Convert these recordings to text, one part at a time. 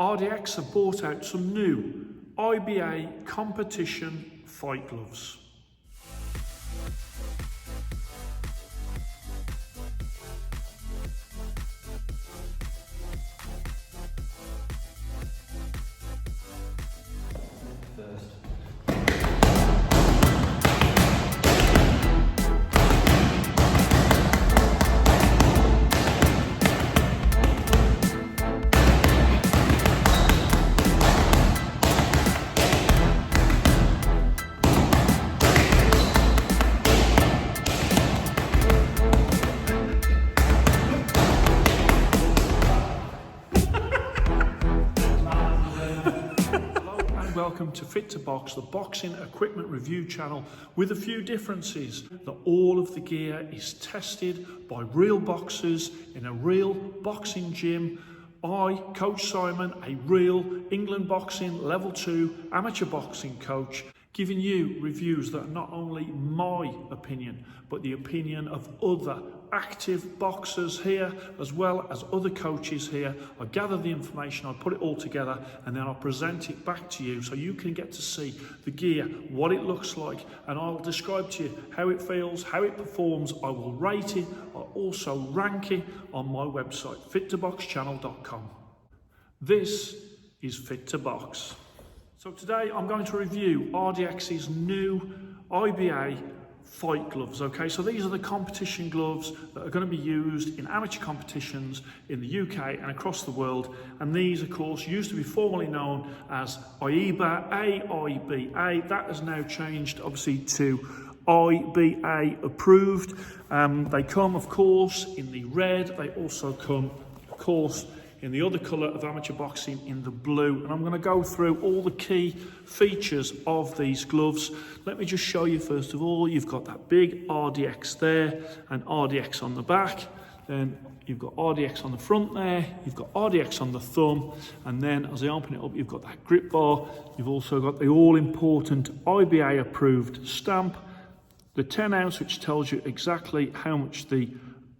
RDX have brought out some new IBA competition fight gloves. Welcome to Fit to Box, the boxing equipment review channel, with a few differences. That all of the gear is tested by real boxers in a real boxing gym. I, Coach Simon, a real England boxing level 2 amateur boxing coach, giving you reviews that are not only my opinion, but the opinion of other active boxers here, as well as other coaches here. I gather the information, I put it all together, and then I'll present it back to you so you can get to see the gear, what it looks like, and I'll describe to you how it feels, how it performs. I will rate it, I'll also rank it on my website, fit2boxchannel.com. This is Fit to Box. So today I'm going to review RDX's new IBA fight gloves. Okay, so these are the competition gloves that are going to be used in amateur competitions in the UK and across the world. And these, of course, used to be formerly known as AIBA, AIBA. That has now changed, obviously, to IBA approved. They come, of course, in the red. They also come, of course, in the other colour of amateur boxing, in the blue. And I'm going to go through all the key features of these gloves. Let me just show you, first of all, you've got that big RDX there and RDX on the back. Then you've got RDX on the front there, you've got RDX on the thumb, and then as I open it up, you've got that grip bar. You've also got the all-important IBA approved stamp, the 10 ounce, which tells you exactly how much the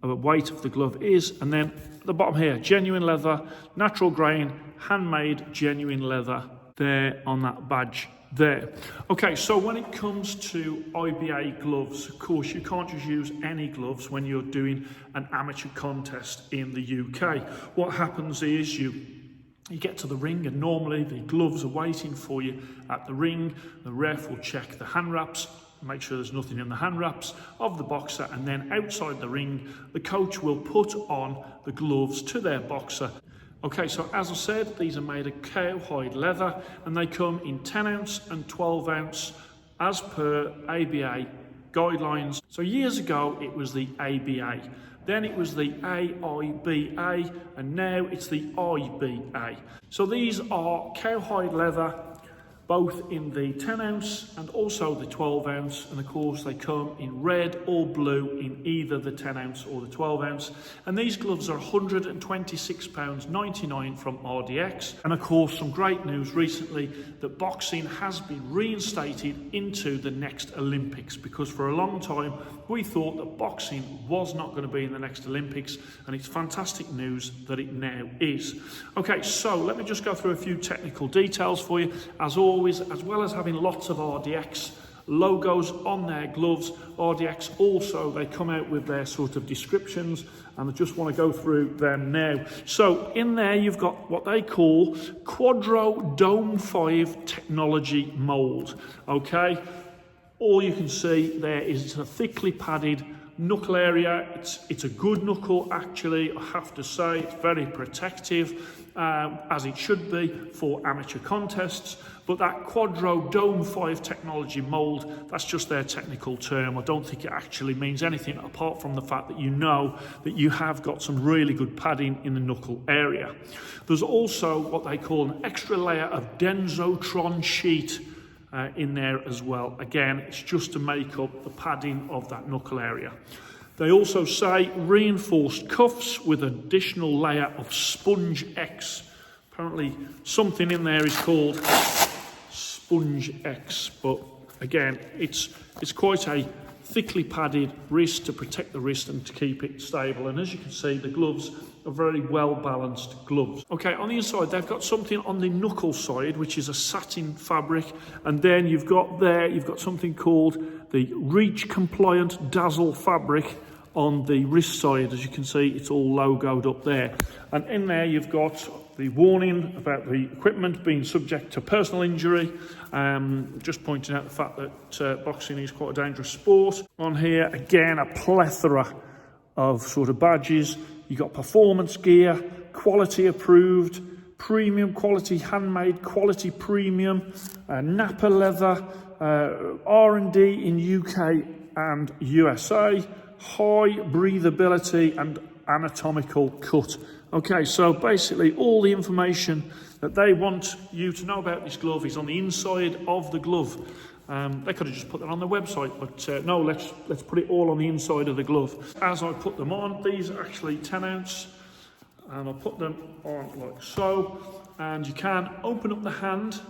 weight of the glove is, and then at the bottom here, genuine leather, natural grain, handmade genuine leather there on that badge there. Okay, so when it comes to IBA gloves, of course, you can't just use any gloves when you're doing an amateur contest in the UK. What happens is you get to the ring, and normally the gloves are waiting for you at the ring. The ref will check the hand wraps, make sure there's nothing in the hand wraps of the boxer, and then outside the ring, the coach will put on the gloves to their boxer. Okay, so as I said, these are made of cowhide leather, and they come in 10 ounce and 12 ounce as per ABA guidelines. So years ago, it was the ABA. Then it was the AIBA, and now it's the IBA. So these are cowhide leather, both in the 10 ounce and also the 12 ounce. And of course, they come in red or blue in either the 10 ounce or the 12 ounce. And these gloves are £126.99 from RDX. And of course, some great news recently that boxing has been reinstated into the next Olympics, because for a long time, we thought that boxing was not going to be in the next Olympics, and it's fantastic news that it now is. Okay, so let me just go through a few technical details for you. As always, as well as having lots of RDX logos on their gloves, RDX also, they come out with their sort of descriptions, and I just want to go through them now. So in there, you've got what they call Quadro Dome 5 technology mold. Okay, all you can see there is it's a thickly padded knuckle area. It's a good knuckle, actually, I have to say. It's very protective, as it should be for amateur contests. But that Quadro Dome 5 technology mold, that's just their technical term. I don't think it actually means anything apart from the fact that you know that you have got some really good padding in the knuckle area. There's also what they call an extra layer of Densotron sheet in there as well. Again, it's just to make up the padding of that knuckle area. They also say reinforced cuffs with an additional layer of Sponge X. Apparently something in there is called Sponge X, but again, it's quite a thickly padded wrist to protect the wrist and to keep it stable. And as you can see, the gloves a very well balanced gloves. Okay, on the inside they've got something on the knuckle side which is a satin fabric, and then you've got something called the reach compliant dazzle fabric on the wrist side. As you can see, it's all logoed up there, and in there you've got the warning about the equipment being subject to personal injury, just pointing out the fact that boxing is quite a dangerous sport. On here again, a plethora of sort of badges. You got performance gear, quality approved, premium quality, handmade quality premium, Napa leather, R&D in UK and USA, high breathability and anatomical cut. Okay, so basically all the information that they want you to know about this glove is on the inside of the glove. They could have just put that on their website, but no, let's put it all on the inside of the glove. As I put them on, these are actually 10 ounce, and I'll put them on like so, and you can open up the hand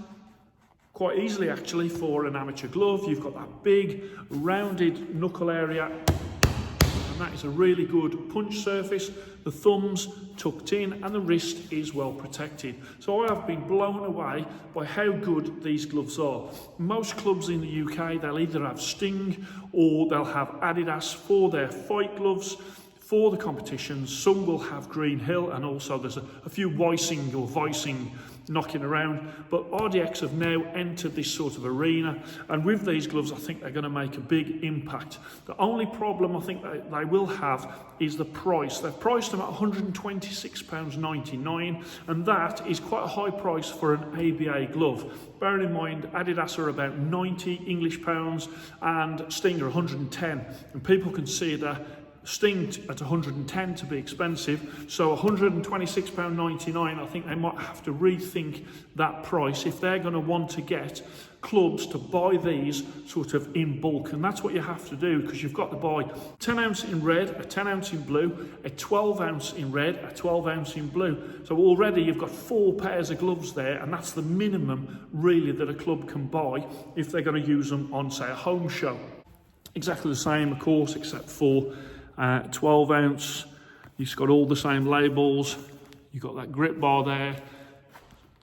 quite easily actually for an amateur glove. You've got that big rounded knuckle area, and that is a really good punch surface. The thumb's tucked in and the wrist is well protected. So I have been blown away by how good these gloves are. Most clubs in the UK, they'll either have Sting or they'll have Adidas for their fight gloves. For the competitions, some will have Green Hill, and also there's a few Weissing or Weissing knocking around, but RDX have now entered this sort of arena, and with these gloves I think they're going to make a big impact. The only problem I think they will have is the price. They've priced them at £126.99, and that is quite a high price for an ABA glove. Bearing in mind Adidas are about 90 English pounds and Sting are 110, and people consider Sting at 110 to be expensive, so £126.99, I think they might have to rethink that price if they're going to want to get clubs to buy these sort of in bulk. And that's what you have to do, because you've got to buy 10 ounce in red, a 10 ounce in blue, a 12 ounce in red, a 12 ounce in blue. So already you've got 4 pairs of gloves there, and that's the minimum really that a club can buy if they're going to use them on, say, a home show. Exactly the same, of course, except for 12 ounce, you've got all the same labels, you've got that grip bar there,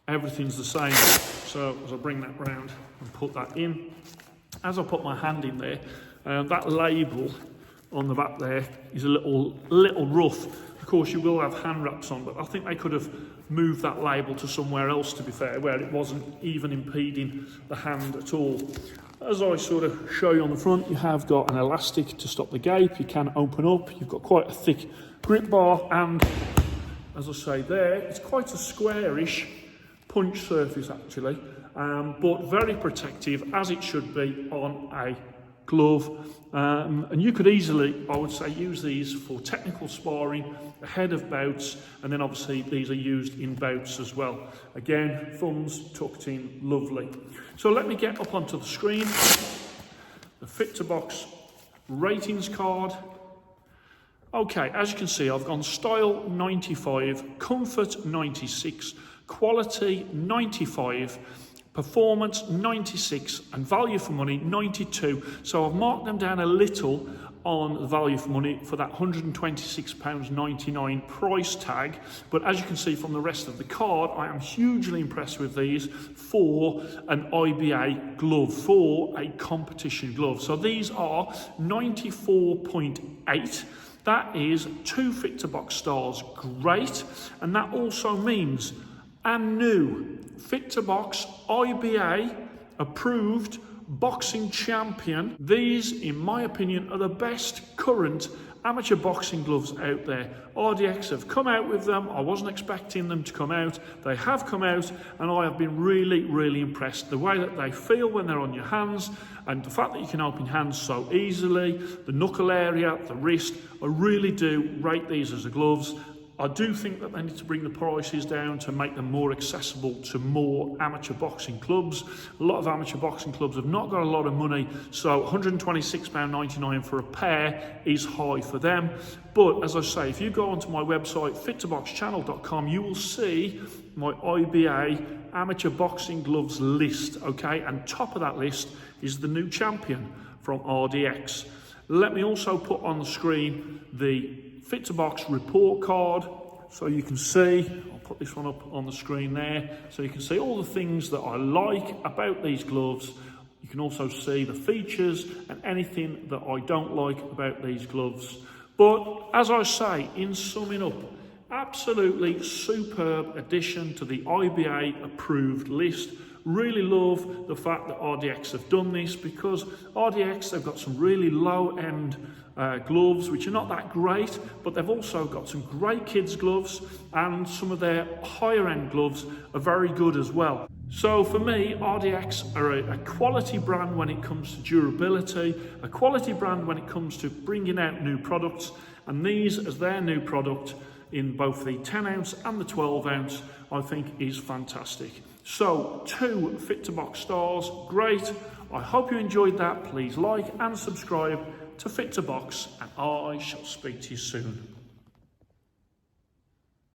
everything's the same. So as I bring that round and put that in, as I put my hand in there, that label on the back there is a little rough. Of course you will have hand wraps on, but I think they could have moved that label to somewhere else, to be fair, where it wasn't even impeding the hand at all. As I sort of show you on the front, you have got an elastic to stop the gape. You can open up. You've got quite a thick grip bar, and as I say there, it's quite a squarish punch surface actually, but very protective, as it should be on a glove. And you could easily, I would say, use these for technical sparring ahead of bouts, and then obviously these are used in bouts as well. Again, thumbs tucked in, lovely. So let me get up onto the screen the Fit to Box ratings card. Okay, as you can see, I've gone style 95, comfort 96, quality 95, performance 96, and value for money 92. So I've marked them down a little on the value for money for that £126.99 price tag, but as you can see from the rest of the card, I am hugely impressed with these for an IBA glove, for a competition glove. So these are 94.8. That is 2 Fit to Box stars, great, and that also means a new Fit to Box IBA approved boxing champion. These, in my opinion, are the best current amateur boxing gloves out there. RDX have come out with them. I wasn't expecting them to come out. They have come out, and I have been really impressed. The way that they feel when they're on your hands, and the fact that you can open hands so easily, the knuckle area, the wrist, I really do rate these as the gloves. I do think that they need to bring the prices down to make them more accessible to more amateur boxing clubs. A lot of amateur boxing clubs have not got a lot of money, so £126.99 for a pair is high for them. But as I say, if you go onto my website, fit2boxchannel.com, you will see my IBA amateur boxing gloves list, okay? And top of that list is the new champion from RDX. Let me also put on the screen the Fit to Box report card So you can see, I'll put this one up on the screen there, so you can see all the things that I like about these gloves. You can also see the features and anything that I don't like about these gloves. But as I say, in summing up, absolutely superb addition to the IBA approved list. Really love the fact that RDX have done this, because RDX, they've got some really low-end gloves which are not that great, but they've also got some great kids gloves, and some of their higher end gloves are very good as well. So for me, RDX are a quality brand when it comes to durability, a quality brand when it comes to bringing out new products, and these as their new product in both the 10 ounce and the 12 ounce, I think is fantastic. So 2 Fit to Box stars, great. I hope you enjoyed that. Please like and subscribe to Fit to Box, and I shall speak to you soon.